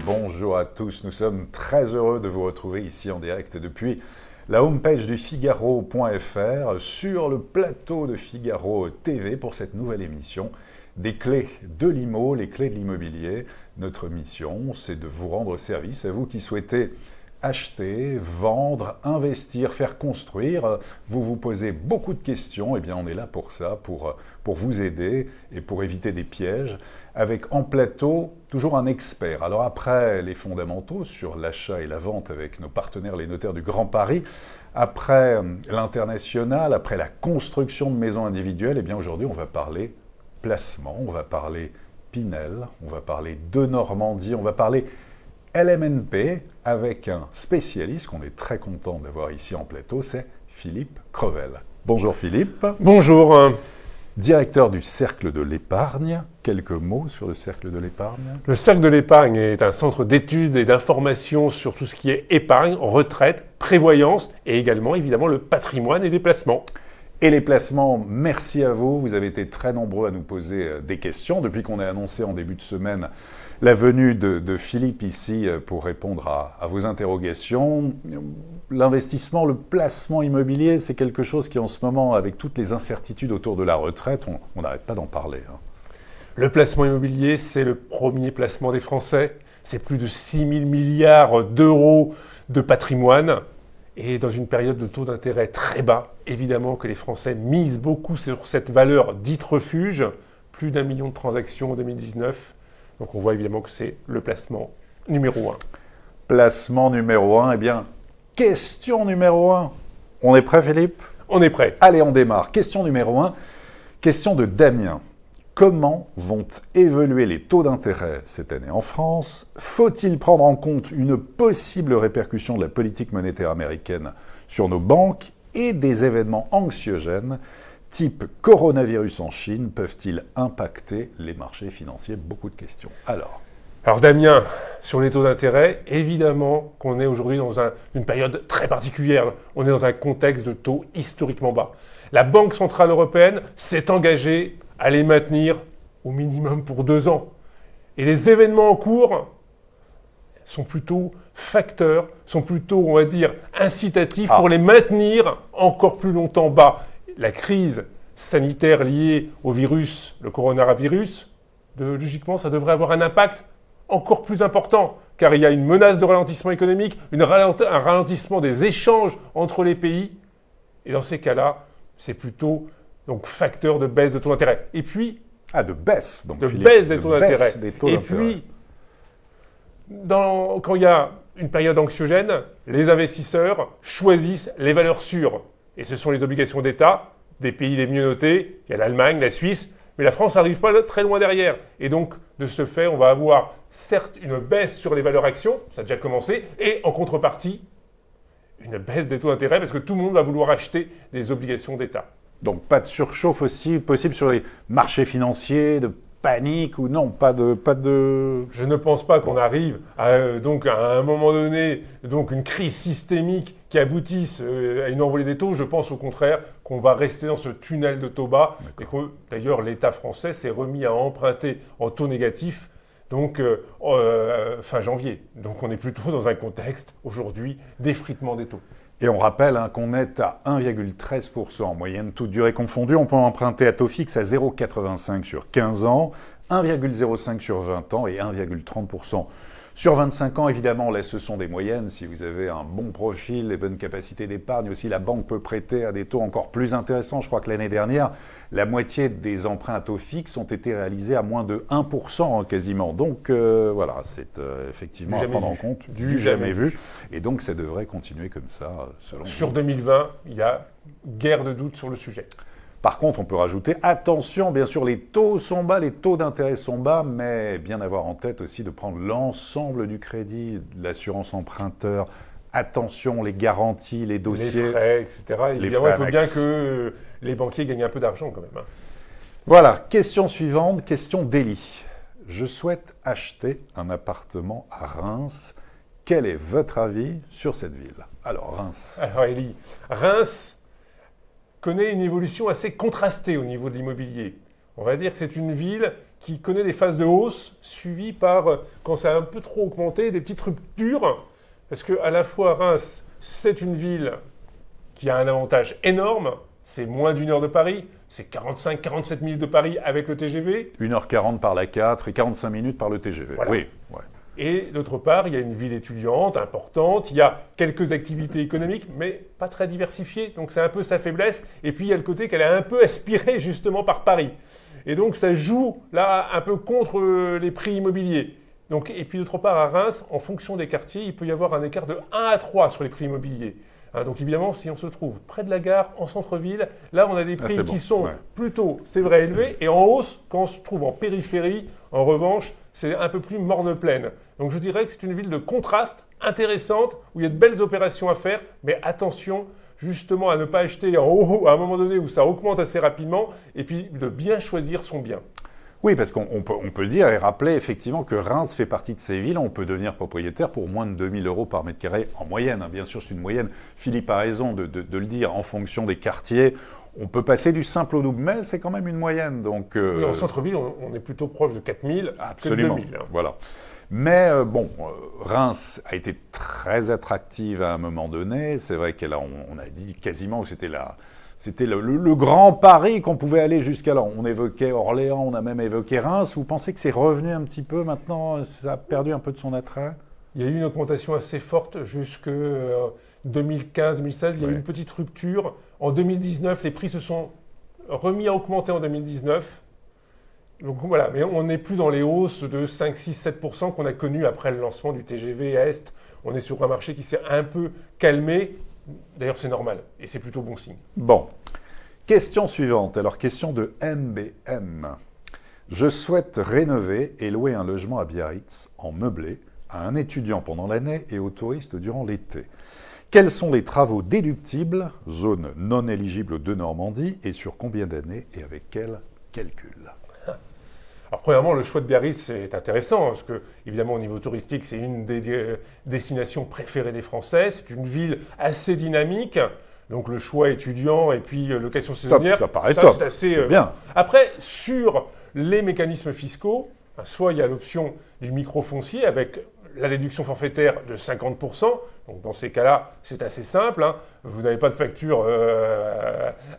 Bonjour à tous, nous sommes très heureux de vous retrouver ici en direct depuis la homepage du Figaro.fr sur le plateau de Figaro TV pour cette nouvelle émission des clés de l'IMO, les clés de l'immobilier. Notre mission, c'est de vous rendre service à vous qui souhaitez acheter, vendre, investir, faire construire. Vous vous posez beaucoup de questions, et bien on est là pour ça, pour vous aider et pour éviter des pièges. Avec en plateau toujours un expert. Alors après les fondamentaux sur l'achat et la vente avec nos partenaires les notaires du Grand Paris, après l'international, après la construction de maisons individuelles, et bien aujourd'hui on va parler placement, on va parler Pinel, on va parler de Normandie, on va parler LMNP avec un spécialiste qu'on est très content d'avoir ici en plateau, c'est Philippe Crevel. Bonjour Philippe. Bonjour. Directeur du Cercle de l'Épargne. Quelques mots sur le Cercle de l'Épargne. Le Cercle de l'Épargne est un centre d'études et d'informations sur tout ce qui est épargne, retraite, prévoyance et également évidemment le patrimoine et les placements. Et les placements, merci à vous. Vous avez été très nombreux à nous poser des questions depuis qu'on a annoncé en début de semaine la venue de Philippe ici pour répondre à vos interrogations. L'investissement, le placement immobilier, c'est quelque chose qui en ce moment, avec toutes les incertitudes autour de la retraite, on n'arrête pas d'en parler. Le placement immobilier, c'est le premier placement des Français. C'est plus de 6 000 milliards d'euros de patrimoine. Et dans une période de taux d'intérêt très bas, évidemment que les Français misent beaucoup sur cette valeur dite refuge. Plus d'1 million de transactions en 2019. Donc on voit évidemment que c'est le placement numéro 1. Placement numéro 1, eh bien, question numéro 1. On est prêt Philippe ? On est prêt. Allez, on démarre. Question numéro 1, question de Damien. Comment vont évoluer les taux d'intérêt cette année en France ? Faut-il prendre en compte une possible répercussion de la politique monétaire américaine sur nos banques et des événements anxiogènes type coronavirus en Chine peuvent-ils impacter les marchés financiers ? Beaucoup de questions. Alors Damien, sur les taux d'intérêt, évidemment qu'on est aujourd'hui dans une période très particulière. On est dans un contexte de taux historiquement bas. La Banque Centrale Européenne s'est engagée à les maintenir au minimum pour 2 ans. Et les événements en cours sont plutôt facteurs, sont plutôt, on va dire, incitatifs pour les maintenir encore plus longtemps bas. La crise sanitaire liée au virus, le coronavirus, logiquement, ça devrait avoir un impact encore plus important, car il y a une menace de ralentissement économique, un ralentissement des échanges entre les pays. Et dans ces cas-là, c'est plutôt donc facteur de baisse de taux d'intérêt. Et puis... de baisse, donc Philippe, baisse des taux d'intérêt. Et puis, quand il y a une période anxiogène, les investisseurs choisissent les valeurs sûres. Et ce sont les obligations d'État des pays les mieux notés. Il y a l'Allemagne, la Suisse, mais la France n'arrive pas très loin derrière. Et donc, de ce fait, on va avoir certes une baisse sur les valeurs actions, ça a déjà commencé, et en contrepartie, une baisse des taux d'intérêt parce que tout le monde va vouloir acheter des obligations d'État. Donc, pas de surchauffe aussi possible sur les marchés financiers, de panique ou non, pas de... Je ne pense pas qu'on arrive donc à un moment donné une crise systémique qui aboutisse à une envolée des taux. Je pense au contraire qu'on va rester dans ce tunnel de taux bas. Et que d'ailleurs l'État français s'est remis à emprunter en taux négatif fin janvier. Donc on est plutôt dans un contexte aujourd'hui d'effritement des taux. Et on rappelle qu'on est à 1,13% en moyenne, toute durée confondue. On peut emprunter à taux fixe à 0,85 sur 15 ans, 1,05 sur 20 ans et 1,30% sur 25 ans. Évidemment, là, ce sont des moyennes. Si vous avez un bon profil, des bonnes capacités d'épargne, aussi la banque peut prêter à des taux encore plus intéressants. Je crois que l'année dernière, la moitié des emprunts à taux fixe ont été réalisés à moins de 1% quasiment. Donc voilà, c'est effectivement à prendre en compte, du jamais vu. Et donc ça devrait continuer comme ça. Sur 2020, il y a guère de doute sur le sujet. Par contre, on peut rajouter, attention, bien sûr, les taux sont bas, les taux d'intérêt sont bas, mais bien avoir en tête aussi de prendre l'ensemble du crédit, l'assurance emprunteur, attention, les garanties, les dossiers. Les frais, etc. Évidemment, il faut bien que les banquiers gagnent un peu d'argent quand même. Voilà, question suivante, question d'Élie. Je souhaite acheter un appartement à Reims. quel est votre avis sur cette ville? Alors, Reims. Alors, Elie, Reims connaît une évolution assez contrastée au niveau de l'immobilier. On va dire que c'est une ville qui connaît des phases de hausse, suivies par, quand ça a un peu trop augmenté, des petites ruptures. Parce qu'à la fois, Reims, c'est une ville qui a un avantage énorme. C'est moins d'une heure de Paris. C'est 45-47 minutes de Paris avec le TGV. 1h40 par la 4 et 45 minutes par le TGV. Voilà. Oui, ouais. Et d'autre part, il y a une ville étudiante importante, il y a quelques activités économiques, mais pas très diversifiées, donc c'est un peu sa faiblesse. Et puis il y a le côté qu'elle est un peu aspirée justement par Paris. Et donc ça joue là un peu contre les prix immobiliers. Donc, et puis d'autre part, à Reims, en fonction des quartiers, il peut y avoir un écart de 1 à 3 sur les prix immobiliers. Donc évidemment, si on se trouve près de la gare, en centre-ville, là on a des prix qui sont plutôt, c'est vrai, élevés, et en hausse quand on se trouve en périphérie. En revanche, c'est un peu plus morne-pleine. Donc je dirais que c'est une ville de contraste, intéressante, où il y a de belles opérations à faire, mais attention justement à ne pas acheter en haut à un moment donné où ça augmente assez rapidement, et puis de bien choisir son bien. Oui, parce qu'on peut le dire et rappeler effectivement que Reims fait partie de ces villes où on peut devenir propriétaire pour moins de 2 000 € par mètre carré en moyenne. Bien sûr, c'est une moyenne. Philippe a raison de le dire, en fonction des quartiers. On peut passer du simple au double, mais c'est quand même une moyenne. Donc, oui, en centre-ville, on est plutôt proche de 4 000 absolument, que de 2 000. Voilà. Mais Reims a été très attractive à un moment donné. C'est vrai qu'elle on a dit quasiment que c'était le grand Paris qu'on pouvait aller jusqu'alors. On évoquait Orléans, on a même évoqué Reims. Vous pensez que c'est revenu un petit peu maintenant? Ça a perdu un peu de son attrait? Il y a eu une augmentation assez forte jusque 2015-2016. Il y a eu une petite rupture. En 2019, les prix se sont remis à augmenter en 2019. Donc voilà, mais on n'est plus dans les hausses de 5, 6, 7% qu'on a connues après le lancement du TGV à Est. On est sur un marché qui s'est un peu calmé. D'ailleurs, c'est normal et c'est plutôt bon signe. Bon, question suivante. Alors, question de MBM. Je souhaite rénover et louer un logement à Biarritz en meublé à un étudiant pendant l'année et aux touristes durant l'été. Quels sont les travaux déductibles, zone non éligible de Normandie, et sur combien d'années et avec quel calcul? Alors, premièrement, le choix de Biarritz est intéressant, parce que, évidemment, au niveau touristique, c'est une des destinations préférées des Français. C'est une ville assez dynamique. Donc, le choix étudiant et puis location saisonnière, ça paraît top. C'est assez bien. Après, sur les mécanismes fiscaux, soit il y a l'option du microfoncier avec la déduction forfaitaire de 50%. Donc, dans ces cas-là, c'est assez simple. Vous n'avez pas de facture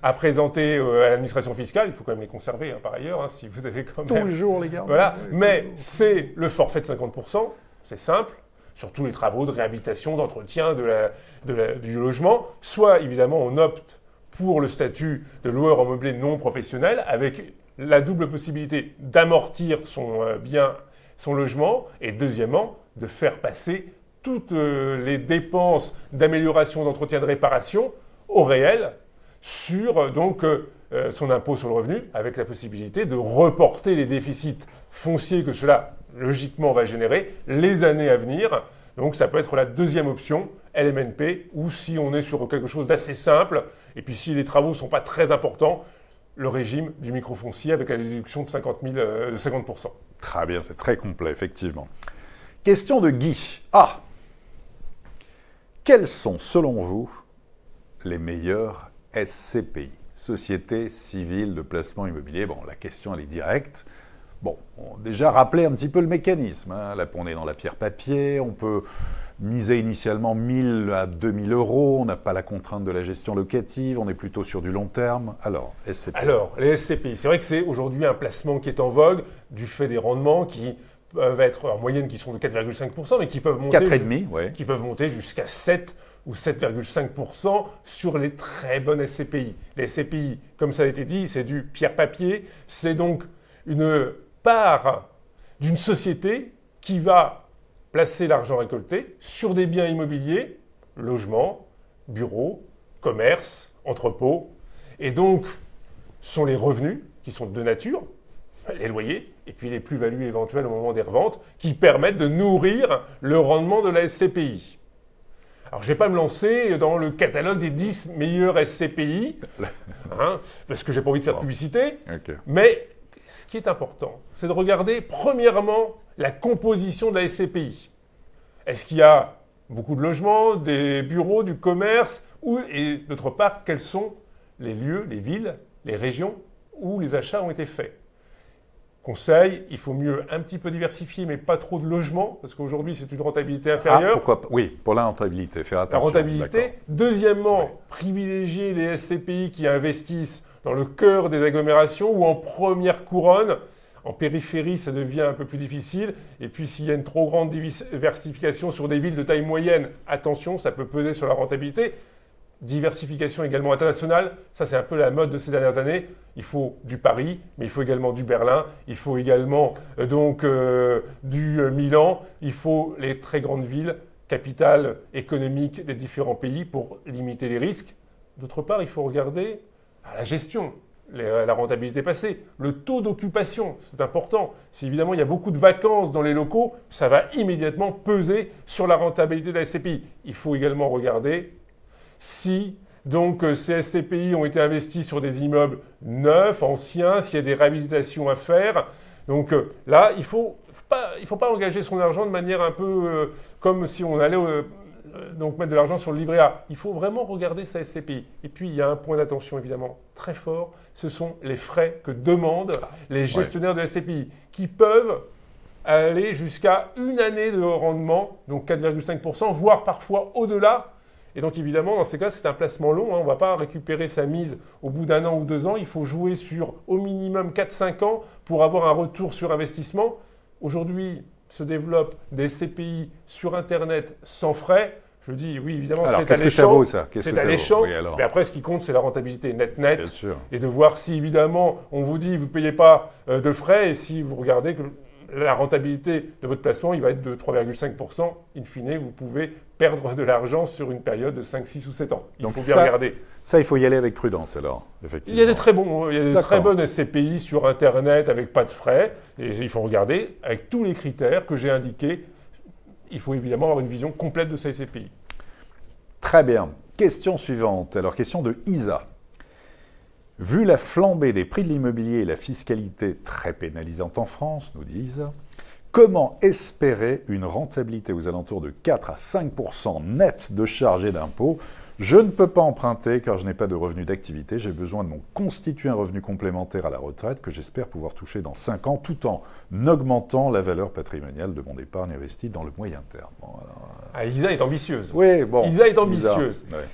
à présenter à l'administration fiscale. Il faut quand même les conserver, par ailleurs, si vous avez quand même... Toujours, les gars. Voilà. Mais c'est le forfait de 50%. C'est simple. Sur tous les travaux de réhabilitation, d'entretien du logement. Soit, évidemment, on opte pour le statut de loueur en meublé non professionnel avec la double possibilité d'amortir son bien, son logement, et deuxièmement, de faire passer toutes les dépenses d'amélioration, d'entretien, de réparation au réel sur son impôt sur le revenu, avec la possibilité de reporter les déficits fonciers que cela, logiquement, va générer les années à venir. Donc ça peut être la deuxième option, LMNP, ou si on est sur quelque chose d'assez simple, et puis si les travaux ne sont pas très importants, le régime du microfoncier avec la déduction de 50%. Très bien, c'est très complet, effectivement. Question de Guy. Quels sont, selon vous, les meilleurs SCPI, Société Civile de Placement Immobilier? Bon, la question, elle est directe. Bon, on a déjà rappelé un petit peu le mécanisme. Là, on est dans la pierre-papier, on peut miser initialement 1 000 à 2 000 €, on n'a pas la contrainte de la gestion locative, on est plutôt sur du long terme. Alors, SCPI. Alors, les SCPI, c'est vrai que c'est aujourd'hui un placement qui est en vogue du fait des rendements qui peuvent être en moyenne qui sont de 4,5%, mais qui peuvent monter, 4,5, ouais. Qui peuvent monter jusqu'à 7 ou 7,5% sur les très bonnes SCPI. Les SCPI, comme ça a été dit, c'est du pierre-papier, c'est donc une part d'une société qui va placer l'argent récolté sur des biens immobiliers, logements, bureaux, commerces, entrepôts, et donc sont les revenus qui sont de deux natures, les loyers, et puis les plus-values éventuelles au moment des reventes, qui permettent de nourrir le rendement de la SCPI. Alors, je ne vais pas me lancer dans le catalogue des 10 meilleurs SCPI, parce que je n'ai pas envie de faire de publicité, mais ce qui est important, c'est de regarder, premièrement, la composition de la SCPI. Est-ce qu'il y a beaucoup de logements, des bureaux, du commerce et d'autre part, quels sont les lieux, les villes, les régions où les achats ont été faits? Conseil, il faut mieux un petit peu diversifier, mais pas trop de logements, parce qu'aujourd'hui, c'est une rentabilité inférieure. Pourquoi pas? Oui, pour la rentabilité, faire attention. La rentabilité. Deuxièmement, privilégier les SCPI qui investissent dans le cœur des agglomérations ou en première couronne. En périphérie, ça devient un peu plus difficile. Et puis, s'il y a une trop grande diversification sur des villes de taille moyenne, attention, ça peut peser sur la rentabilité. Diversification également internationale, ça c'est un peu la mode de ces dernières années. Il faut du Paris, mais il faut également du Berlin, il faut également du Milan, il faut les très grandes villes, capitales économiques des différents pays pour limiter les risques. D'autre part, il faut regarder la gestion, la rentabilité passée, le taux d'occupation, c'est important. Si évidemment il y a beaucoup de vacances dans les locaux, ça va immédiatement peser sur la rentabilité de la SCPI. Il faut également regarder si donc ces SCPI ont été investis sur des immeubles neufs, anciens, s'il y a des réhabilitations à faire. Donc là, il ne faut pas engager son argent de manière un peu comme si on allait donc mettre de l'argent sur le livret A. Il faut vraiment regarder sa SCPI. Et puis, il y a un point d'attention évidemment très fort, ce sont les frais que demandent les gestionnaires de SCPI, qui peuvent aller jusqu'à une année de rendement, donc 4,5%, voire parfois au-delà. Et donc évidemment, dans ces cas, c'est un placement long. On ne va pas récupérer sa mise au bout d'1 an ou 2 ans. Il faut jouer sur au minimum 4-5 ans pour avoir un retour sur investissement. Aujourd'hui, se développent des SCPI sur Internet sans frais. Je dis oui, évidemment, alors, c'est alléchant. Que ça vaut, ça c'est alléchant. Oui, mais après, ce qui compte, c'est la rentabilité net. Et de voir si, évidemment, on vous dit vous ne payez pas de frais et si vous regardez que la rentabilité de votre placement, il va être de 3,5%. In fine, vous pouvez perdre de l'argent sur une période de 5, 6 ou 7 ans. Il faut bien regarder. Ça, il faut y aller avec prudence alors, effectivement. Il y a des très bonnes SCPI sur Internet avec pas de frais. Et il faut regarder avec tous les critères que j'ai indiqués. Il faut évidemment avoir une vision complète de ces SCPI. Très bien. Question suivante. Alors, question de Isa. Vu la flambée des prix de l'immobilier et la fiscalité très pénalisante en France, nous dit Isa, comment espérer une rentabilité aux alentours de 4 à 5% net de charges et d'impôts? Je ne peux pas emprunter car je n'ai pas de revenu d'activité. J'ai besoin de m'en constituer un revenu complémentaire à la retraite que j'espère pouvoir toucher dans 5 ans tout en augmentant la valeur patrimoniale de mon épargne investie dans le moyen terme. Bon, alors, Isa est ambitieuse. Oui, bon. Isa est ambitieuse. Isa, ouais.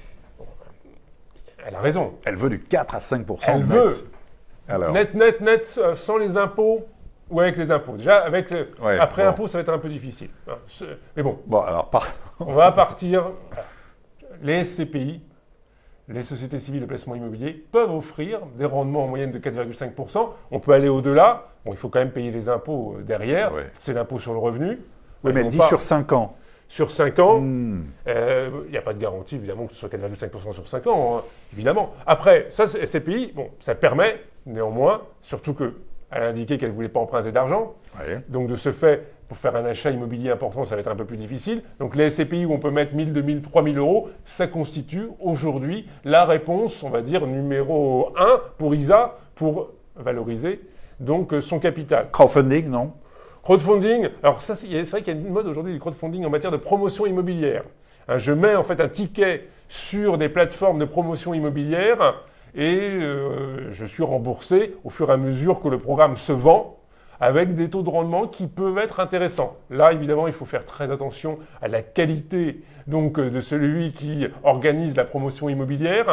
Elle a raison. Elle veut du 4 à 5% Elle net. veut. Alors. Net, sans les impôts ou avec les impôts. Déjà, après impôts, ça va être un peu difficile. Mais bon. Alors, on va partir. Les SCPI, les sociétés civiles de placement immobilier, peuvent offrir des rendements en moyenne de 4,5%. On peut aller au-delà. Bon, il faut quand même payer les impôts derrière. Ouais. C'est l'impôt sur le revenu. Oui, mais elle dit sur 5 ans. Sur 5 ans, il n'y a pas de garantie, évidemment, que ce soit 4,5% sur 5 ans, hein, évidemment. Après, ça, SCPI, ça permet, néanmoins, surtout qu'elle a indiqué qu'elle ne voulait pas emprunter d'argent. Ouais. Donc, de ce fait, pour faire un achat immobilier important, ça va être un peu plus difficile. Donc, les SCPI où on peut mettre 1 000, 2 000, 3 000 euros, ça constitue aujourd'hui la réponse, on va dire, numéro 1 pour ISA, pour valoriser donc son capital. Crowdfunding, non? Crowdfunding, alors ça, c'est vrai qu'il y a une mode aujourd'hui du crowdfunding en matière de promotion immobilière. Je mets en fait un ticket sur des plateformes de promotion immobilière et je suis remboursé au fur et à mesure que le programme se vend avec des taux de rendement qui peuvent être intéressants. Là, évidemment, il faut faire très attention à la qualité donc, de celui qui organise la promotion immobilière.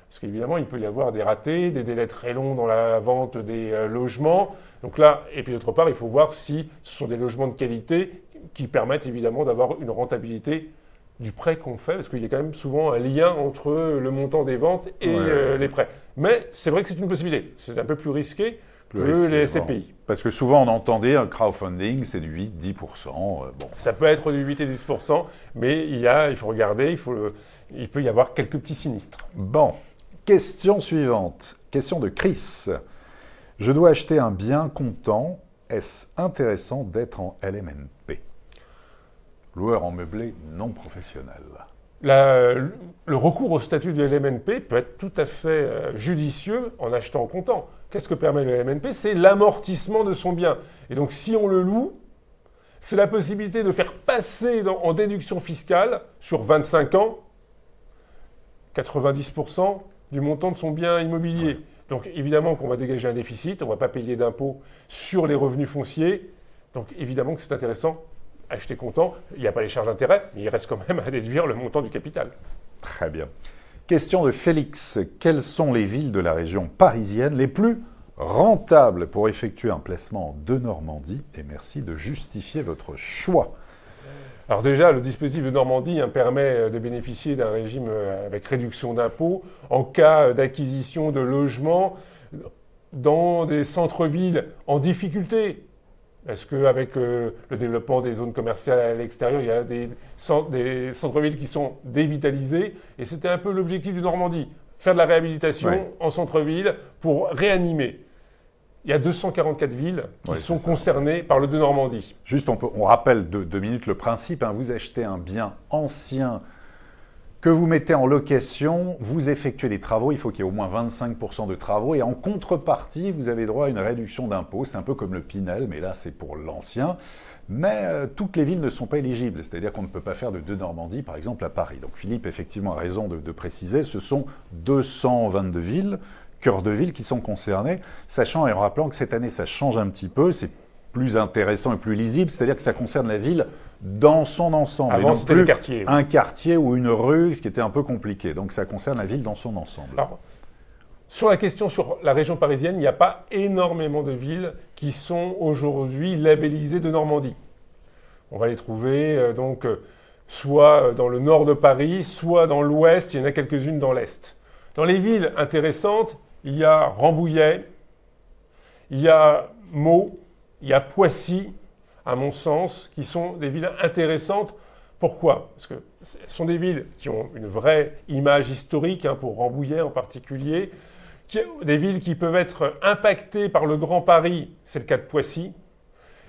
Parce qu'évidemment, il peut y avoir des ratés, des délais très longs dans la vente des logements. Donc là, et puis d'autre part, il faut voir si ce sont des logements de qualité qui permettent évidemment d'avoir une rentabilité du prêt qu'on fait, parce qu'il y a quand même souvent un lien entre le montant des ventes et les prêts. Mais c'est vrai que c'est une possibilité. C'est un peu plus risqué que les SCPI. Parce que souvent, on entendait un crowdfunding, c'est du 8-10%. Bon. Ça peut être du 8 et 10%, mais il faut regarder, il peut y avoir quelques petits sinistres. Bon. Question suivante. Question de Chris. Je dois acheter un bien comptant. Est-ce intéressant d'être en LMNP? Loueur en meublé non professionnel. Le recours au statut de LMNP peut être tout à fait judicieux en achetant en comptant. Qu'est-ce que permet le LMNP? C'est l'amortissement de son bien. Et donc, si on le loue, c'est la possibilité de faire passer en déduction fiscale sur 25 ans 90% du montant de son bien immobilier. Donc évidemment qu'on va dégager un déficit, on ne va pas payer d'impôts sur les revenus fonciers. Donc évidemment que c'est intéressant, acheter comptant, il n'y a pas les charges d'intérêt, mais il reste quand même à déduire le montant du capital. Très bien. Question de Félix. Quelles sont les villes de la région parisienne les plus rentables pour effectuer un placement de Normandie? Et merci de justifier votre choix. Alors déjà, le dispositif de Normandie permet de bénéficier d'un régime avec réduction d'impôts en cas d'acquisition de logements dans des centres-villes en difficulté. Parce qu'avec le développement des zones commerciales à l'extérieur, il y a des centres-villes qui sont dévitalisés. Et c'était un peu l'objectif de Normandie, faire de la réhabilitation en centre-ville pour réanimer. Il y a 244 villes qui sont concernées par le de Normandie. Juste, on rappelle 2 minutes le principe. Vous achetez un bien ancien que vous mettez en location, vous effectuez des travaux, il faut qu'il y ait au moins 25% de travaux, et en contrepartie, vous avez droit à une réduction d'impôt. C'est un peu comme le Pinel, mais là, c'est pour l'ancien. Mais toutes les villes ne sont pas éligibles, c'est-à-dire qu'on ne peut pas faire de Normandie, par exemple, à Paris. Donc Philippe, effectivement, a raison de préciser, ce sont 222 villes, cœurs de ville qui sont concernés, sachant et en rappelant que cette année, ça change un petit peu, c'est plus intéressant et plus lisible, c'est-à-dire que ça concerne la ville dans son ensemble. Avant, c'était le quartier. Un quartier ou une rue qui était un peu compliqué. Donc, ça concerne la ville dans son ensemble. Alors, sur la question sur la région parisienne, il n'y a pas énormément de villes qui sont aujourd'hui labellisées de Normandie. On va les trouver soit dans le nord de Paris, soit dans l'ouest, il y en a quelques-unes dans l'est. Dans les villes intéressantes, il y a Rambouillet, il y a Meaux, il y a Poissy, à mon sens, qui sont des villes intéressantes. Pourquoi? Parce que ce sont des villes qui ont une vraie image historique, pour Rambouillet en particulier, des villes qui peuvent être impactées par le Grand Paris, c'est le cas de Poissy.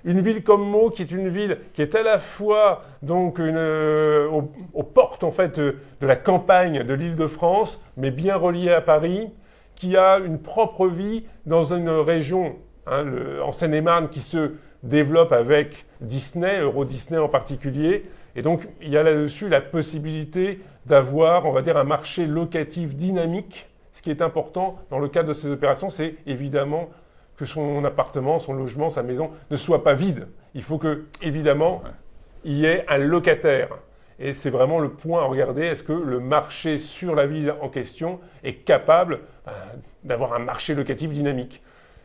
Une ville comme Meaux, qui est une ville qui est à la fois donc aux portes en fait de la campagne de l'Île-de-France, mais bien reliée à Paris, qui a une propre vie dans une région, en Seine-et-Marne, qui se développe avec Disney, Euro Disney en particulier. Et donc, il y a là-dessus la possibilité d'avoir, on va dire, un marché locatif dynamique. Ce qui est important dans le cadre de ces opérations, c'est évidemment que son appartement, son logement, sa maison ne soit pas vide. Il faut que, évidemment, il y ait un locataire. Et c'est vraiment le point à regarder. Est-ce que le marché sur la ville en question est capable d'avoir un marché locatif dynamique?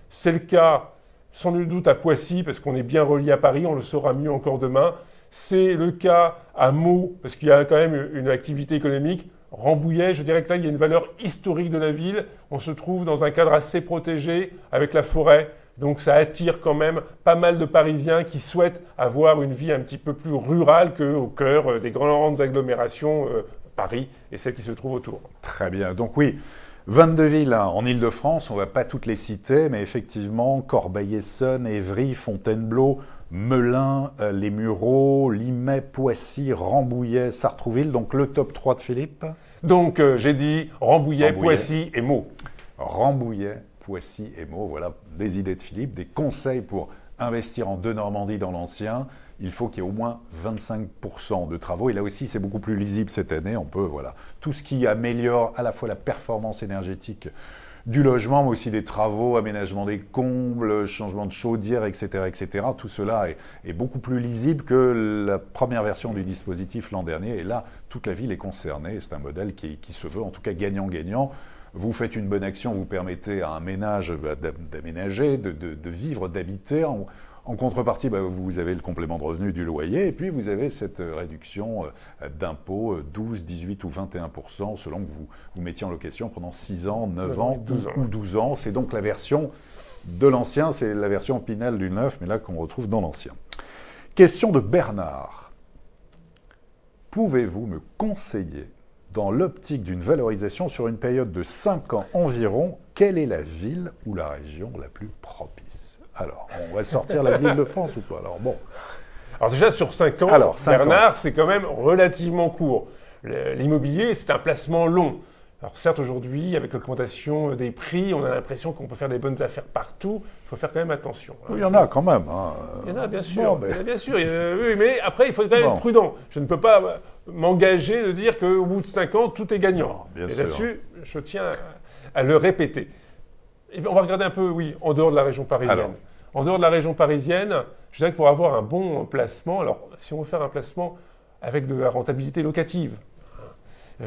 C'est le cas sans nul doute à Poissy, parce qu'on est bien relié à Paris, on le saura mieux encore demain. C'est le cas à Meaux, parce qu'il y a quand même une activité économique. Rambouillet, je dirais que là, il y a une valeur historique de la ville. On se trouve dans un cadre assez protégé, avec la forêt. Donc ça attire quand même pas mal de Parisiens qui souhaitent avoir une vie un petit peu plus rurale qu'au cœur des grandes agglomérations, Paris et celles qui se trouvent autour. Très bien, donc oui. 22 villes en Ile-de-France, on ne va pas toutes les citer, mais effectivement, Corbeil-Essonnes, Évry, Fontainebleau, Melun, Les Mureaux, Limay, Poissy, Rambouillet, Sartrouville. Donc le top 3 de Philippe. Donc j'ai dit Rambouillet, Poissy et Meaux. Rambouillet, Poissy et Meaux, voilà des idées de Philippe, des conseils pour investir en de Normandie dans l'ancien. Il faut qu'il y ait au moins 25% de travaux. Et là aussi, c'est beaucoup plus lisible cette année. On peut, tout ce qui améliore à la fois la performance énergétique du logement, mais aussi des travaux, aménagement des combles, changement de chaudière, etc., etc. Tout cela est beaucoup plus lisible que la première version du dispositif l'an dernier. Et là, toute la ville est concernée. C'est un modèle qui se veut, en tout cas, gagnant-gagnant. Vous faites une bonne action, vous permettez à un ménage d'aménager, de vivre, d'habiter. En contrepartie, vous avez le complément de revenu du loyer, et puis vous avez cette réduction d'impôt 12, 18 ou 21%, selon que vous mettiez en location pendant 6 ans, 9 ans ou 12 ans. C'est donc la version de l'ancien, c'est la version Pinel du neuf, mais là qu'on retrouve dans l'ancien. Question de Bernard. Pouvez-vous me conseiller, dans l'optique d'une valorisation sur une période de 5 ans environ, quelle est la ville ou la région la plus propice? Alors, on va sortir la ville de France ou pas? Alors déjà, sur 5 ans, Bernard, c'est quand même relativement court. L'immobilier, c'est un placement long. Alors certes, aujourd'hui, avec l'augmentation des prix, on a l'impression qu'on peut faire des bonnes affaires partout. Il faut faire quand même attention. Oui, il y en a quand même. Hein. Il y en a, bien sûr. Bon, mais... Il y en a, bien sûr. Oui, mais après, il faut quand même être prudent. Je ne peux pas m'engager de dire qu'au bout de 5 ans, tout est gagnant. Non, et là-dessus, je tiens à le répéter. Et on va regarder un peu, oui, en dehors de la région parisienne. Alors. En dehors de la région parisienne, je dirais que pour avoir un bon placement, alors si on veut faire un placement avec de la rentabilité locative,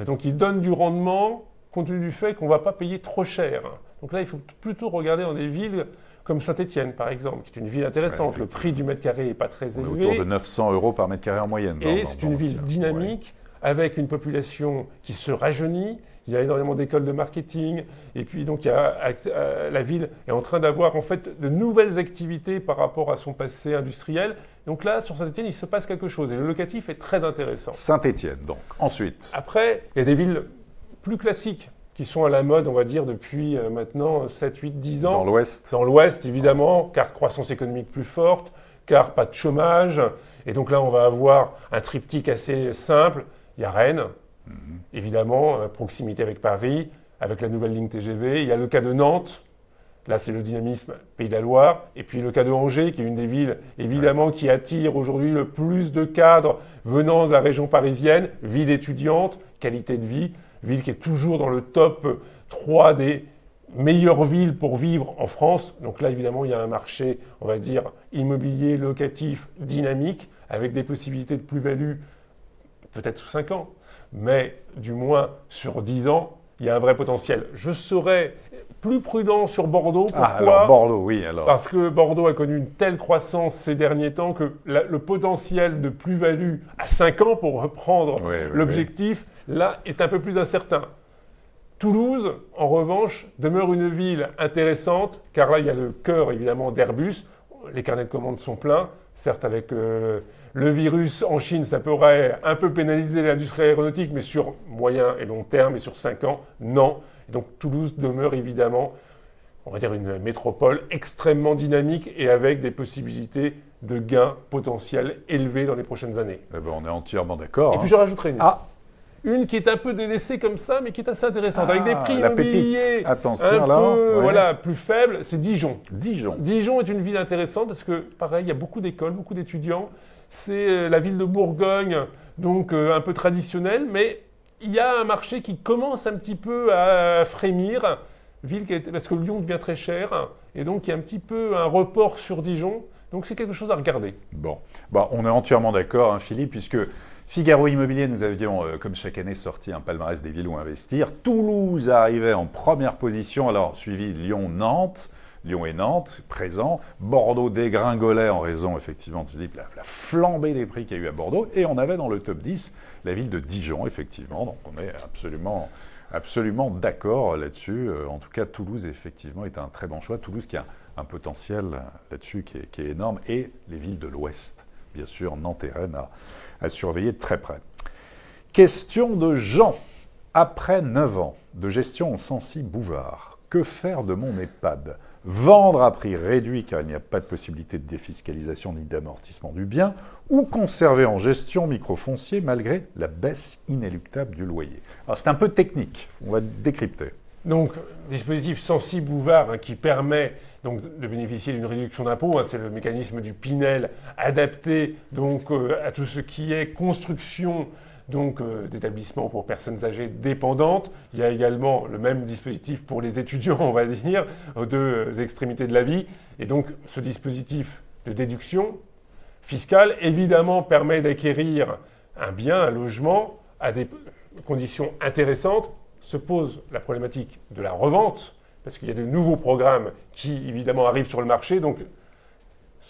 donc il donne du rendement compte tenu du fait qu'on ne va pas payer trop cher. Donc là, il faut plutôt regarder dans des villes comme Saint-Étienne, par exemple, qui est une ville intéressante. Ouais, le prix du mètre carré n'est pas très élevé. Autour de 900 € par mètre carré en moyenne. Et c'est une ville dynamique, avec une population qui se rajeunit. Il y a énormément d'écoles de marketing. Et puis, donc, la ville est en train d'avoir, en fait, de nouvelles activités par rapport à son passé industriel. Donc là, sur Saint-Étienne, il se passe quelque chose. Et le locatif est très intéressant. Saint-Étienne, donc. Ensuite. Après, il y a des villes plus classiques qui sont à la mode, on va dire, depuis maintenant 7, 8, 10 ans. Dans l'Ouest. Dans l'Ouest, évidemment, car croissance économique plus forte, car pas de chômage. Et donc là, on va avoir un triptyque assez simple. Il y a Rennes, évidemment, proximité avec Paris, avec la nouvelle ligne TGV. Il y a le cas de Nantes. Là, c'est le dynamisme Pays de la Loire. Et puis le cas de Angers, qui est une des villes, évidemment, qui attire aujourd'hui le plus de cadres venant de la région parisienne. Ville étudiante, qualité de vie. Ville qui est toujours dans le top 3 des meilleures villes pour vivre en France. Donc là, évidemment, il y a un marché, on va dire, immobilier, locatif, dynamique, avec des possibilités de plus-value, peut-être sous 5 ans, mais du moins sur 10 ans, il y a un vrai potentiel. Je serais plus prudent sur Bordeaux. Pourquoi ? Alors Bordeaux, oui. Alors. Parce que Bordeaux a connu une telle croissance ces derniers temps que le potentiel de plus-value à 5 ans, pour reprendre l'objectif, là, est un peu plus incertain. Toulouse, en revanche, demeure une ville intéressante, car là, il y a le cœur, évidemment, d'Airbus. Les carnets de commandes sont pleins. Certes, avec le virus en Chine, ça pourrait un peu pénaliser l'industrie aéronautique, mais sur moyen et long terme, et sur 5 ans, non. Et donc Toulouse demeure évidemment, on va dire, une métropole extrêmement dynamique et avec des possibilités de gains potentiels élevés dans les prochaines années. Eh ben, on est entièrement d'accord. Et puis je rajouterai une qui est un peu délaissée comme ça, mais qui est assez intéressante, avec des prix immobiliers plus faibles, c'est Dijon. Dijon est une ville intéressante parce que, pareil, il y a beaucoup d'écoles, beaucoup d'étudiants. C'est la ville de Bourgogne, donc un peu traditionnelle, mais il y a un marché qui commence un petit peu à frémir, parce que Lyon devient très cher, et donc il y a un petit peu un report sur Dijon. Donc c'est quelque chose à regarder. Bon, on est entièrement d'accord, hein, Philippe, puisque Figaro Immobilier, nous avions, comme chaque année, sorti un palmarès des villes où investir. Toulouse arrivait en première position, alors suivi Lyon-Nantes. Lyon et Nantes, présents. Bordeaux dégringolait en raison, effectivement, Philippe, la flambée des prix qu'il y a eu à Bordeaux. Et on avait dans le top 10 la ville de Dijon, effectivement. Donc on est absolument d'accord là-dessus. En tout cas, Toulouse, effectivement, est un très bon choix. Toulouse qui a un potentiel là-dessus qui est énorme. Et les villes de l'Ouest, bien sûr, Nantes et Rennes, à surveiller de très près. Question de Jean. Après 9 ans de gestion en Censi-Bouvard, que faire de mon EHPAD ? Vendre à prix réduit car il n'y a pas de possibilité de défiscalisation ni d'amortissement du bien, ou conserver en gestion microfoncier malgré la baisse inéluctable du loyer. Alors c'est un peu technique, on va décrypter. Donc, dispositif Censi-Bouvard qui permet donc de bénéficier d'une réduction d'impôt, c'est le mécanisme du Pinel adapté donc à tout ce qui est construction d'établissements pour personnes âgées dépendantes. Il y a également le même dispositif pour les étudiants, on va dire, aux deux extrémités de la vie. Et donc, ce dispositif de déduction fiscale, évidemment, permet d'acquérir un bien, un logement, à des conditions intéressantes. Se pose la problématique de la revente, parce qu'il y a de nouveaux programmes qui, évidemment, arrivent sur le marché. Donc,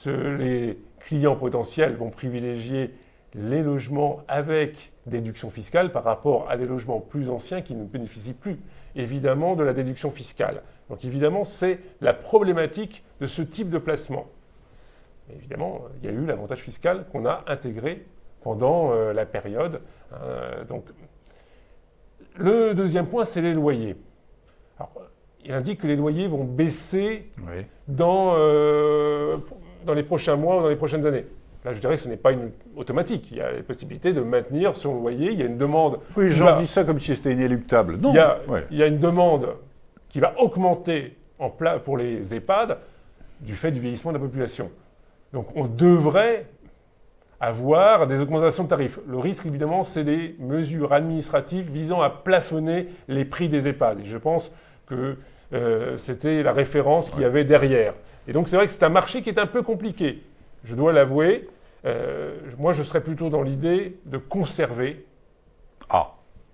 les clients potentiels vont privilégier les logements avec déduction fiscale par rapport à des logements plus anciens qui ne bénéficient plus, évidemment, de la déduction fiscale. Donc, évidemment, c'est la problématique de ce type de placement. Mais évidemment, il y a eu l'avantage fiscal qu'on a intégré pendant la période. Le deuxième point, c'est les loyers. Alors, il indique que les loyers vont baisser dans les prochains mois ou dans les prochaines années. Là, je dirais que ce n'est pas automatique. Il y a la possibilité de maintenir son loyer. Il y a une demande. Oui, j'en dis ça comme si c'était inéluctable. Non. Il y a une demande qui va augmenter pour les EHPAD du fait du vieillissement de la population. Donc, on devrait avoir des augmentations de tarifs. Le risque, évidemment, c'est des mesures administratives visant à plafonner les prix des EHPAD. Et je pense que c'était la référence qu'il y avait derrière. Et donc, c'est vrai que c'est un marché qui est un peu compliqué. Je dois l'avouer. Moi, je serais plutôt dans l'idée de conserver.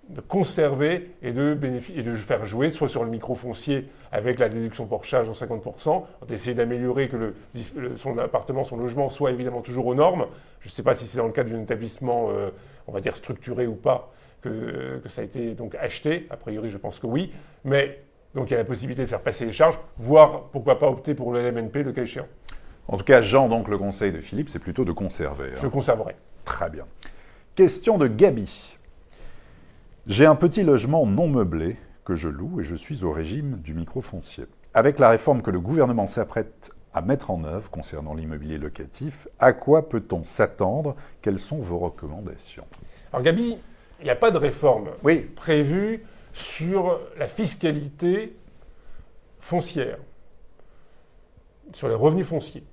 De conserver et de faire jouer, soit sur le microfoncier avec la déduction pour charge en 50%, d'essayer d'améliorer que son appartement, son logement soit évidemment toujours aux normes. Je ne sais pas si c'est dans le cadre d'un établissement, on va dire, structuré ou pas, que ça a été donc acheté. A priori, je pense que oui. Mais donc, il y a la possibilité de faire passer les charges, voire, pourquoi pas, opter pour le LMNP, le cas échéant. En tout cas, Jean, donc le conseil de Philippe, c'est plutôt de conserver. Je conserverai. Très bien. Question de Gabi. J'ai un petit logement non meublé que je loue et je suis au régime du microfoncier. Avec la réforme que le gouvernement s'apprête à mettre en œuvre concernant l'immobilier locatif, à quoi peut-on s'attendre? Quelles sont vos recommandations? Alors Gabi, il n'y a pas de réforme prévue sur la fiscalité foncière, sur les revenus fonciers.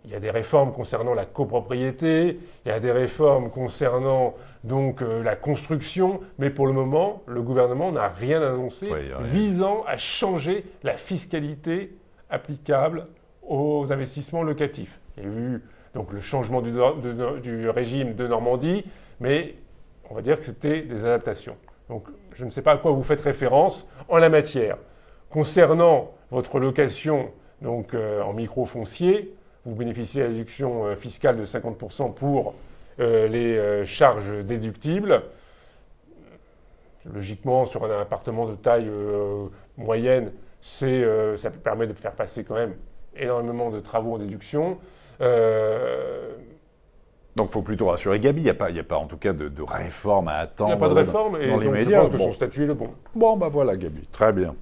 Il y a des réformes concernant la copropriété, il y a des réformes concernant donc la construction, mais pour le moment, le gouvernement n'a rien annoncé visant à changer la fiscalité applicable aux investissements locatifs. Il y a eu donc le changement du régime de Normandie, mais on va dire que c'était des adaptations. Donc je ne sais pas à quoi vous faites référence en la matière. Concernant votre location donc, en microfoncier, vous bénéficiez de la déduction fiscale de 50% pour les charges déductibles. Logiquement, sur un appartement de taille moyenne, ça permet de faire passer quand même énormément de travaux en déduction. Donc il faut plutôt rassurer Gabi, il n'y a pas en tout cas de réforme à attendre. Il n'y a pas de réforme et donc je pense que son statut est le bon. Bon, ben voilà Gabi, très bien.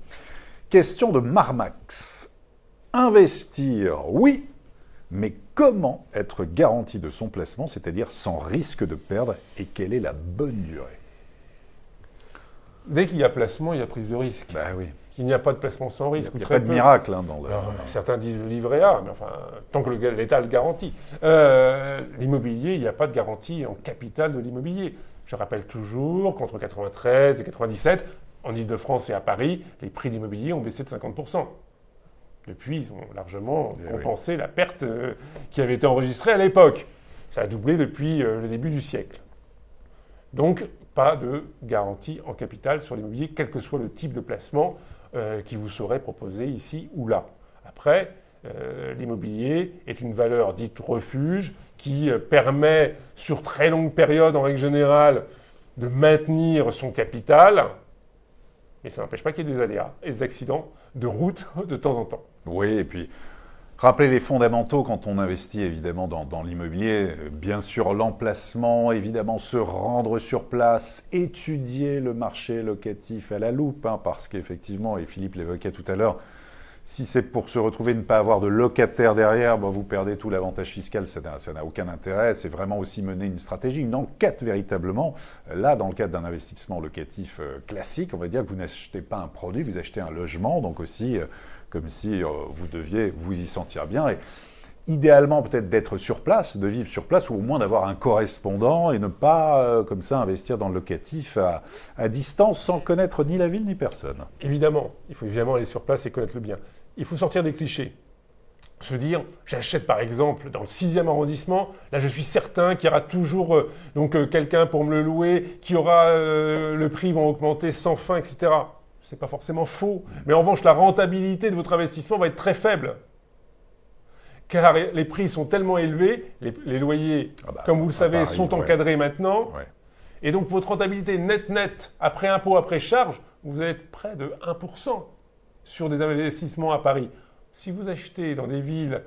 Question de Marmax. Investir, oui, mais comment être garanti de son placement, c'est-à-dire sans risque de perdre, et quelle est la bonne durée? Dès qu'il y a placement, il y a prise de risque. Ben oui. Il n'y a pas de placement sans risque. Il n'y a pas de miracle dans le... Alors, certains disent le livret A, mais enfin, tant que l'État le garantit. L'immobilier, il n'y a pas de garantie en capital de l'immobilier. Je rappelle toujours qu'entre 93 et 97, en Ile-de-France et à Paris, les prix de l'immobilier ont baissé de 50%. Depuis, ils ont largement compensé la perte qui avait été enregistrée à l'époque. Ça a doublé depuis le début du siècle. Donc, pas de garantie en capital sur l'immobilier, quel que soit le type de placement qui vous serait proposé ici ou là. Après, l'immobilier est une valeur dite refuge qui permet, sur très longue période, en règle générale, de maintenir son capital, mais ça n'empêche pas qu'il y ait des aléas et des accidents de route de temps en temps. Oui, et puis rappeler les fondamentaux quand on investit évidemment dans l'immobilier. Bien sûr, l'emplacement, évidemment, se rendre sur place, étudier le marché locatif à la loupe, parce qu'effectivement, et Philippe l'évoquait tout à l'heure, si c'est pour se retrouver ne pas avoir de locataire derrière, vous perdez tout l'avantage fiscal, ça n'a aucun intérêt. C'est vraiment aussi mener une stratégie, une enquête véritablement. Là, dans le cadre d'un investissement locatif classique, on va dire que vous n'achetez pas un produit, vous achetez un logement, donc aussi comme si vous deviez vous y sentir bien. Et idéalement, peut-être d'être sur place, de vivre sur place, ou au moins d'avoir un correspondant et ne pas, comme ça, investir dans le locatif à distance sans connaître ni la ville ni personne. Évidemment, il faut évidemment aller sur place et connaître le bien. Il faut sortir des clichés. Se dire, j'achète par exemple dans le 6e arrondissement, là je suis certain qu'il y aura toujours quelqu'un pour me le louer, qu'il y aura le prix vont augmenter sans fin, etc. Ce n'est pas forcément faux. Mais en revanche, la rentabilité de votre investissement va être très faible. Car les prix sont tellement élevés, les loyers, comme vous le savez, sont encadrés maintenant. Ouais. Et donc votre rentabilité nette, après impôt, après charge, vous allez être près de 1% sur des investissements à Paris. Si vous achetez dans des villes,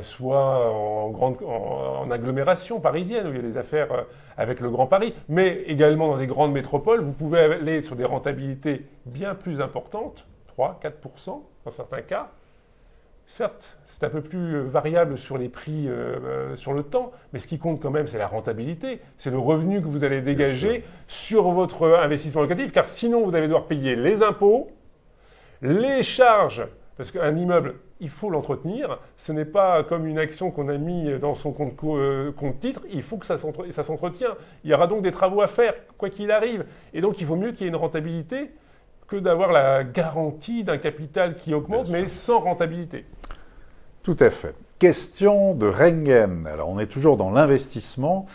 soit en agglomération parisienne, où il y a des affaires avec le Grand Paris, mais également dans des grandes métropoles, vous pouvez aller sur des rentabilités bien plus importantes, 3-4% dans certains cas, certes, c'est un peu plus variable sur les prix sur le temps, mais ce qui compte quand même, c'est la rentabilité, c'est le revenu que vous allez dégager sur votre investissement locatif, car sinon vous allez devoir payer les impôts, les charges, parce qu'un immeuble, il faut l'entretenir. Ce n'est pas comme une action qu'on a mis dans son compte titre, il faut que ça s'entretient. Il y aura donc des travaux à faire, quoi qu'il arrive. Et donc il vaut mieux qu'il y ait une rentabilité que d'avoir la garantie d'un capital qui augmente, mais sans rentabilité. Tout à fait. Question de Rengen. Alors on est toujours dans l'investissement,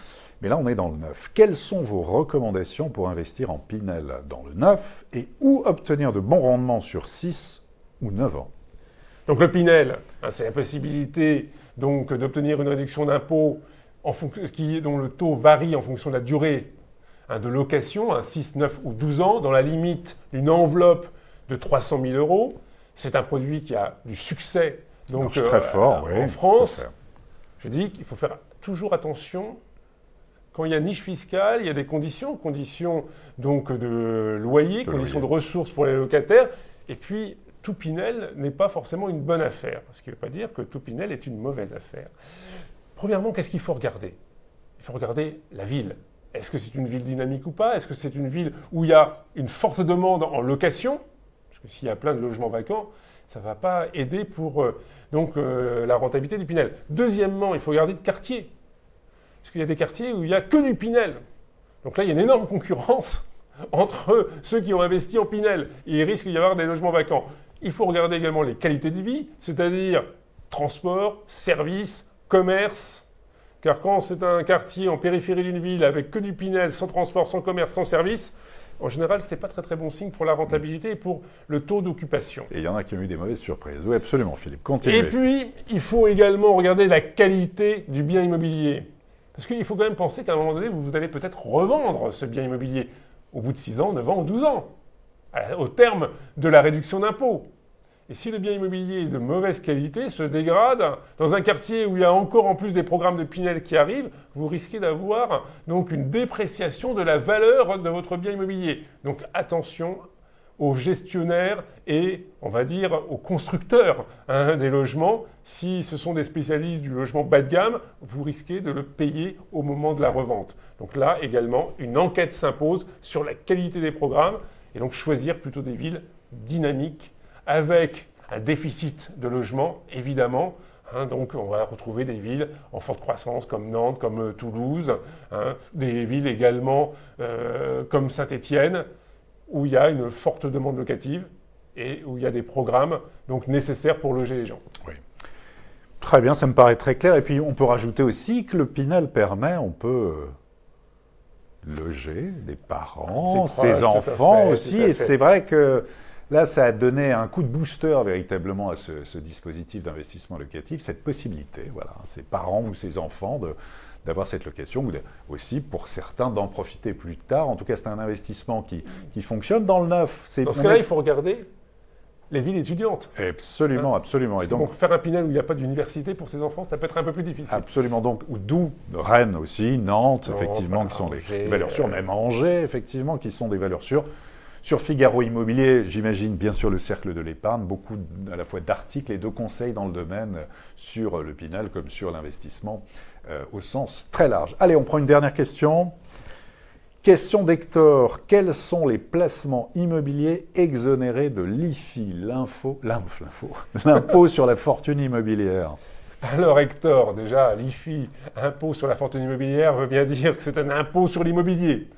mais là on est dans le neuf. Quelles sont vos recommandations pour investir en Pinel dans le neuf et où obtenir de bons rendements sur 6 ou 9 ans? Donc le Pinel, c'est la possibilité donc d'obtenir une réduction d'impôt dont le taux varie en fonction de la durée de location, 6, 9 ou 12 ans, dans la limite d'une enveloppe de 300 000 €. C'est un produit qui a du succès donc, très fort, en France. Je dis qu'il faut faire toujours attention. Quand il y a niche fiscale, il y a des conditions donc de loyer, conditions de ressources pour les locataires. Et puis, tout Pinel n'est pas forcément une bonne affaire. Ce qui ne veut pas dire que tout Pinel est une mauvaise affaire. Premièrement, qu'est-ce qu'il faut regarder? Il faut regarder la ville. Est-ce que c'est une ville dynamique ou pas? Est-ce que c'est une ville où il y a une forte demande en location? Parce que s'il y a plein de logements vacants, ça ne va pas aider pour la rentabilité du Pinel. Deuxièmement, il faut regarder le quartier. Parce qu'il y a des quartiers où il n'y a que du Pinel. Donc là, il y a une énorme concurrence entre ceux qui ont investi en Pinel. Il risque d'y avoir des logements vacants. Il faut regarder également les qualités de vie, c'est-à-dire transport, services, commerce. Car quand c'est un quartier en périphérie d'une ville avec que du Pinel, sans transport, sans commerce, sans service, en général, ce n'est pas très très bon signe pour la rentabilité et pour le taux d'occupation. Et il y en a qui ont eu des mauvaises surprises. Oui, absolument, Philippe. Continuez. Et puis, il faut également regarder la qualité du bien immobilier. Parce qu'il faut quand même penser qu'à un moment donné, vous allez peut-être revendre ce bien immobilier au bout de 6 ans, 9 ans ou 12 ans, au terme de la réduction d'impôt. Et si le bien immobilier de mauvaise qualité se dégrade, dans un quartier où il y a encore en plus des programmes de Pinel qui arrivent, vous risquez d'avoir donc une dépréciation de la valeur de votre bien immobilier. Donc attention aux gestionnaires et, on va dire, aux constructeurs des logements. Si ce sont des spécialistes du logement bas de gamme, vous risquez de le payer au moment de la revente. Donc là, également, une enquête s'impose sur la qualité des programmes et donc choisir plutôt des villes dynamiques avec un déficit de logement, évidemment. Donc on va retrouver des villes en forte croissance comme Nantes, comme Toulouse, des villes également comme Saint-Étienne, où il y a une forte demande locative et où il y a des programmes donc nécessaires pour loger les gens. Oui. Très bien, ça me paraît très clair. Et puis on peut rajouter aussi que le Pinel permet, on peut loger des parents, ses enfants aussi. Et c'est vrai que là, ça a donné un coup de booster véritablement à ce dispositif d'investissement locatif, cette possibilité, voilà, ses parents ou ses enfants d'avoir cette location, ou aussi pour certains d'en profiter plus tard. En tout cas, c'est un investissement qui fonctionne dans le neuf. Dans ce cas-là, il faut regarder les villes étudiantes. Absolument, absolument. Et donc, faire un Pinel où il n'y a pas d'université pour ses enfants, ça peut être un peu plus difficile. Absolument. Donc, d'où Rennes aussi, Nantes, effectivement, qui sont des valeurs sûres, même Angers, effectivement, qui sont des valeurs sûres. Sur Figaro Immobilier, j'imagine bien sûr le cercle de l'épargne, beaucoup à la fois d'articles et de conseils dans le domaine sur le Pinel comme sur l'investissement au sens très large. Allez, on prend une dernière question. Question d'Hector. Quels sont les placements immobiliers exonérés de l'IFI, l'impôt sur la fortune immobilière? Alors Hector, déjà, l'IFI, impôt sur la fortune immobilière, veut bien dire que c'est un impôt sur l'immobilier.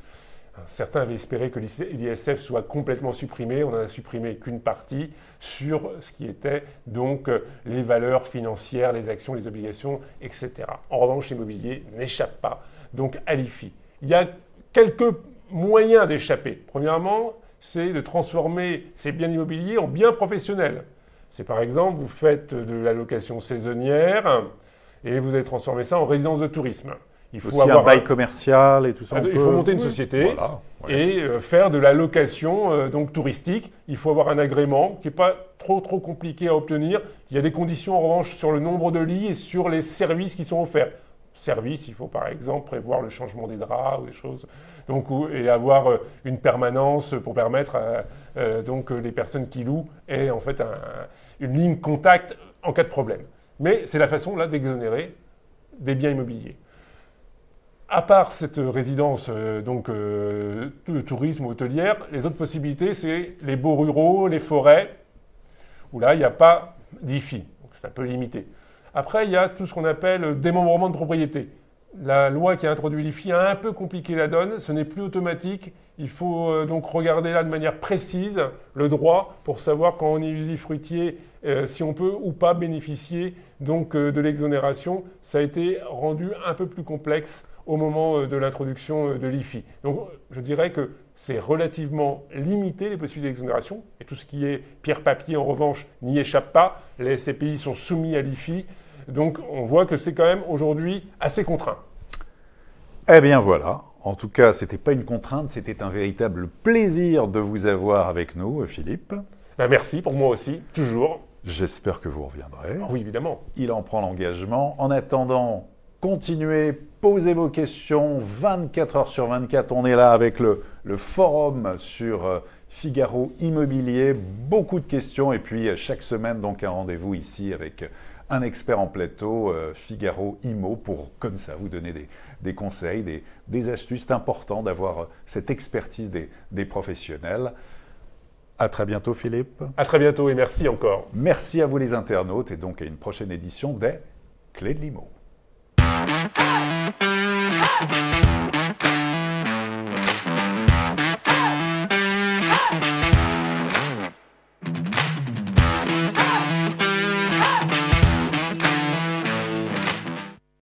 Certains avaient espéré que l'ISF soit complètement supprimé. On n'en a supprimé qu'une partie sur ce qui était donc les valeurs financières, les actions, les obligations, etc. En revanche, l'immobilier n'échappe pas donc à l'IFI. Il y a quelques moyens d'échapper. Premièrement, c'est de transformer ces biens immobiliers en biens professionnels. C'est par exemple, vous faites de la location saisonnière et vous allez transformer ça en résidence de tourisme. Il faut avoir un bail commercial et tout ça. Il faut monter une société et faire de la location donc touristique. Il faut avoir un agrément qui n'est pas trop compliqué à obtenir. Il y a des conditions en revanche sur le nombre de lits et sur les services qui sont offerts. Service, il faut par exemple prévoir le changement des draps ou des choses, donc, et avoir une permanence pour permettre donc les personnes qui louent aient en fait une ligne contact en cas de problème. Mais c'est la façon là d'exonérer des biens immobiliers. À part cette résidence de tourisme hôtelière, les autres possibilités, c'est les baux ruraux, les forêts, où là, il n'y a pas d'IFI. Donc c'est un peu limité. Après, il y a tout ce qu'on appelle démembrement de propriété. La loi qui a introduit l'IFI a un peu compliqué la donne. Ce n'est plus automatique. Il faut donc regarder là de manière précise le droit pour savoir quand on est usufruitier, si on peut ou pas bénéficier donc, de l'exonération. Ça a été rendu un peu plus complexe au moment de l'introduction de l'IFI. Donc je dirais que c'est relativement limité les possibilités d'exonération. Et tout ce qui est pierre-papier, en revanche, n'y échappe pas. Les SCPI sont soumis à l'IFI. Donc on voit que c'est quand même aujourd'hui assez contraint. Eh bien voilà. En tout cas, ce n'était pas une contrainte, c'était un véritable plaisir de vous avoir avec nous, Philippe. Ben merci, pour moi aussi, toujours. J'espère que vous reviendrez. Oui, évidemment. Il en prend l'engagement. En attendant, continuez, posez vos questions 24 heures sur 24. On est là avec le forum sur Figaro Immobilier. Beaucoup de questions et puis chaque semaine, donc un rendez-vous ici avec un expert en plateau, Figaro Immo, pour comme ça vous donner des conseils, des astuces. C'est important d'avoir cette expertise des professionnels. À très bientôt, Philippe. À très bientôt et merci encore. Merci à vous les internautes et donc à une prochaine édition des Clés de l'Immo.